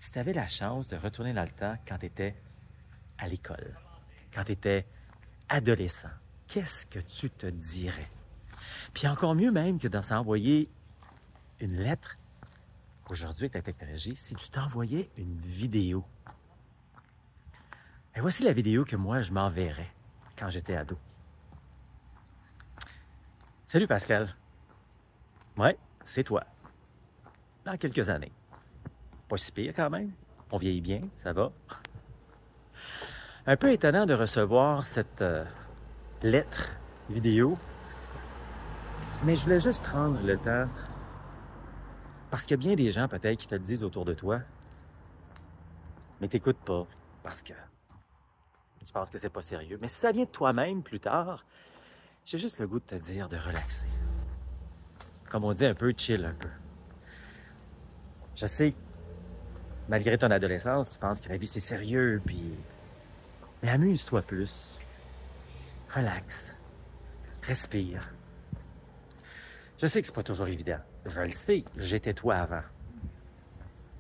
Si tu avais la chance de retourner dans le temps quand tu étais à l'école, quand tu étais adolescent, qu'est-ce que tu te dirais? Puis encore mieux même que de s'envoyer une lettre, aujourd'hui avec la technologie, si tu t'envoyais une vidéo. Et voici la vidéo que moi, je m'enverrais quand j'étais ado. Salut Pascal. Ouais, c'est toi. Dans quelques années. Pas si pire quand même. On vieillit bien, ça va. Un peu étonnant de recevoir cette lettre vidéo, mais je voulais juste prendre le temps, parce qu'il y a bien des gens peut-être qui te le disent autour de toi, mais t'écoutes pas, parce que tu penses que c'est pas sérieux. Mais si ça vient de toi-même plus tard, j'ai juste le goût de te dire de relaxer. Comme on dit, un peu chill un peu. Je sais, malgré ton adolescence, tu penses que la vie c'est sérieux, puis... Mais amuse-toi plus. Relax. Respire. Je sais que c'est pas toujours évident. Je le sais, j'étais toi avant.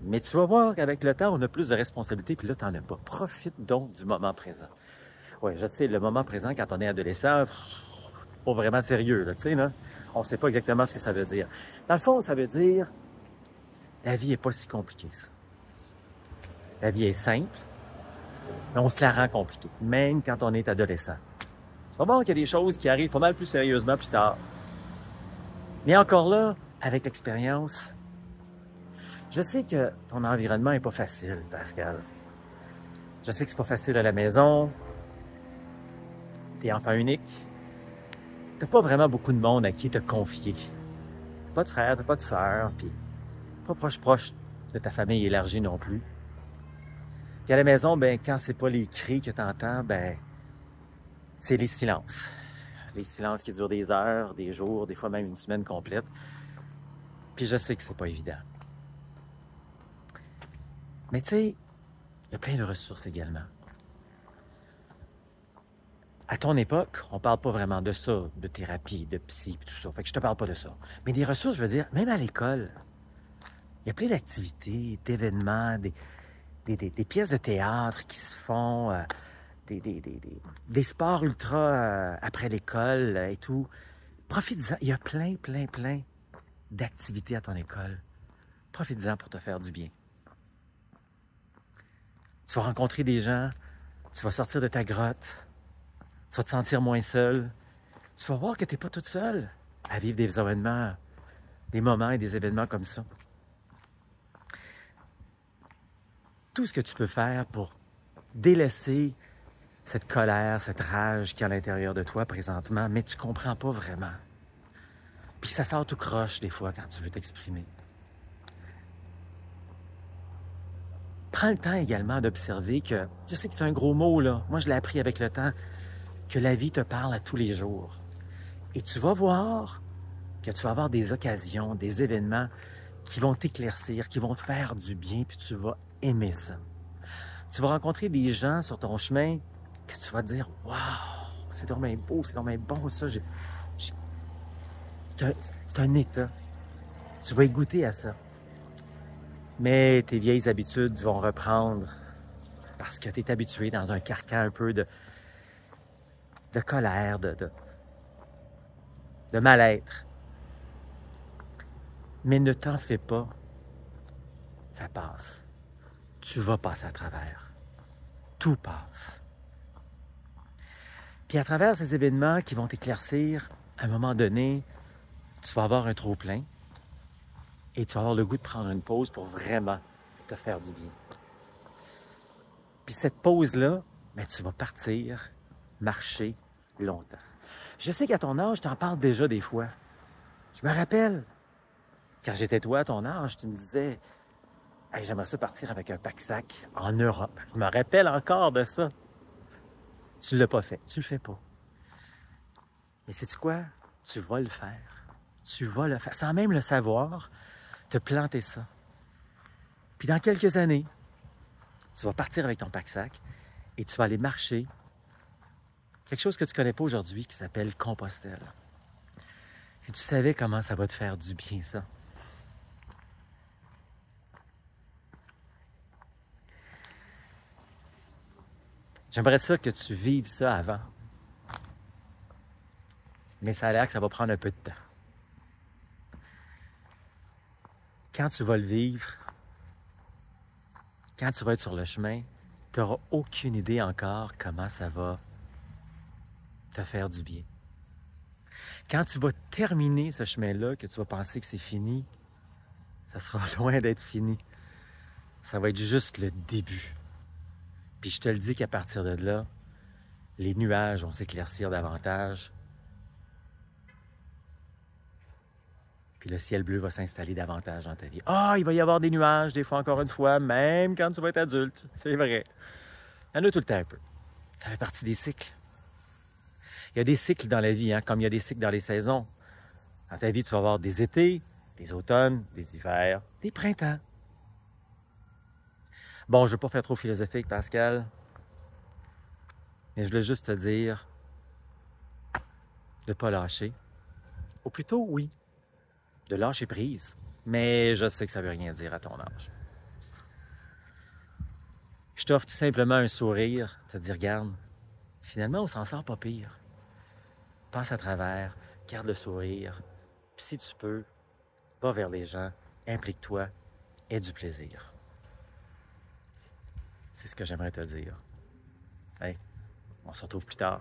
Mais tu vas voir qu'avec le temps, on a plus de responsabilités, puis là, t'en as pas. Profite donc du moment présent. Oui, je sais, le moment présent, quand on est adolescent, pas vraiment sérieux, là, tu sais, là. On sait pas exactement ce que ça veut dire. Dans le fond, ça veut dire, la vie est pas si compliquée, ça. La vie est simple, mais on se la rend compliquée, même quand on est adolescent. Tu vas voir qu'il y a des choses qui arrivent pas mal plus sérieusement plus tard. Mais encore là, avec l'expérience, je sais que ton environnement n'est pas facile, Pascal. Je sais que c'est pas facile à la maison. T'es enfant unique. T'as pas vraiment beaucoup de monde à qui te confier. T'as pas de frère, t'as pas de sœur, puis pas proche de ta famille élargie non plus. Puis à la maison, ben quand c'est pas les cris que t'entends, ben c'est les silences. Les silences qui durent des heures, des jours, des fois même une semaine complète. Puis je sais que c'est pas évident. Mais tu sais, il y a plein de ressources également. À ton époque, on parle pas vraiment de ça, de thérapie, de psy, tout ça. Fait que je te parle pas de ça. Mais des ressources, je veux dire, même à l'école, il y a plein d'activités, d'événements, des pièces de théâtre qui se font, des sports ultra après l'école et tout. Profite-en. Il y a plein d'activités à ton école. Profite-en pour te faire du bien. Tu vas rencontrer des gens, tu vas sortir de ta grotte, tu vas te sentir moins seul. Tu vas voir que tu n'es pas toute seule à vivre des événements, des moments et des événements comme ça. Tout ce que tu peux faire pour délaisser cette colère, cette rage qui est à l'intérieur de toi présentement, mais tu ne comprends pas vraiment. Puis ça sort tout croche des fois quand tu veux t'exprimer. Prends le temps également d'observer que, je sais que c'est un gros mot là, moi je l'ai appris avec le temps, que la vie te parle à tous les jours. Et tu vas voir que tu vas avoir des occasions, des événements qui vont t'éclaircir, qui vont te faire du bien, puis tu vas aimer ça. Tu vas rencontrer des gens sur ton chemin que tu vas te dire « Wow, c'est dommage beau, c'est dommage bon ça. » C'est un état. Tu vas y goûter à ça. Mais tes vieilles habitudes vont reprendre parce que tu es habitué dans un carcan un peu de colère, de mal-être. Mais ne t'en fais pas, ça passe. Tu vas passer à travers. Tout passe. Puis à travers ces événements qui vont t'éclaircir, à un moment donné, tu vas avoir un trop-plein et tu vas avoir le goût de prendre une pause pour vraiment te faire du bien. Puis cette pause-là, ben, tu vas partir, marcher longtemps. Je sais qu'à ton âge, tu en parles déjà des fois. Je me rappelle, quand j'étais toi à ton âge, tu me disais hey, « J'aimerais ça partir avec un pack-sac en Europe. » Je me rappelle encore de ça. Tu ne l'as pas fait. Tu le fais pas. Mais sais-tu quoi? Tu vas le faire. Tu vas le faire. Sans même le savoir, te planter ça. Puis dans quelques années, tu vas partir avec ton pack-sac et tu vas aller marcher quelque chose que tu ne connais pas aujourd'hui qui s'appelle Compostelle. Si tu savais comment ça va te faire du bien, ça. J'aimerais ça que tu vives ça avant. Mais ça a l'air que ça va prendre un peu de temps. Quand tu vas le vivre, quand tu vas être sur le chemin, tu n'auras aucune idée encore comment ça va te faire du bien. Quand tu vas terminer ce chemin-là, que tu vas penser que c'est fini, ça sera loin d'être fini. Ça va être juste le début. Puis je te le dis qu'à partir de là, les nuages vont s'éclaircir davantage. Puis le ciel bleu va s'installer davantage dans ta vie. Ah, il va y avoir des nuages, des fois, encore une fois, même quand tu vas être adulte. C'est vrai. Il y en a tout le temps un peu. Ça fait partie des cycles. Il y a des cycles dans la vie, hein, comme il y a des cycles dans les saisons. Dans ta vie, tu vas avoir des étés, des automnes, des hivers, des printemps. Bon, je ne veux pas faire trop philosophique, Pascal, mais je voulais juste te dire de ne pas lâcher. Ou plutôt, oui, de lâcher prise. Mais je sais que ça ne veut rien dire à ton âge. Je t'offre tout simplement un sourire, te dire, regarde, finalement, on s'en sort pas pire. Passe à travers, garde le sourire, puis si tu peux, va vers les gens, implique-toi, aie du plaisir. C'est ce que j'aimerais te dire. Hey, on se retrouve plus tard.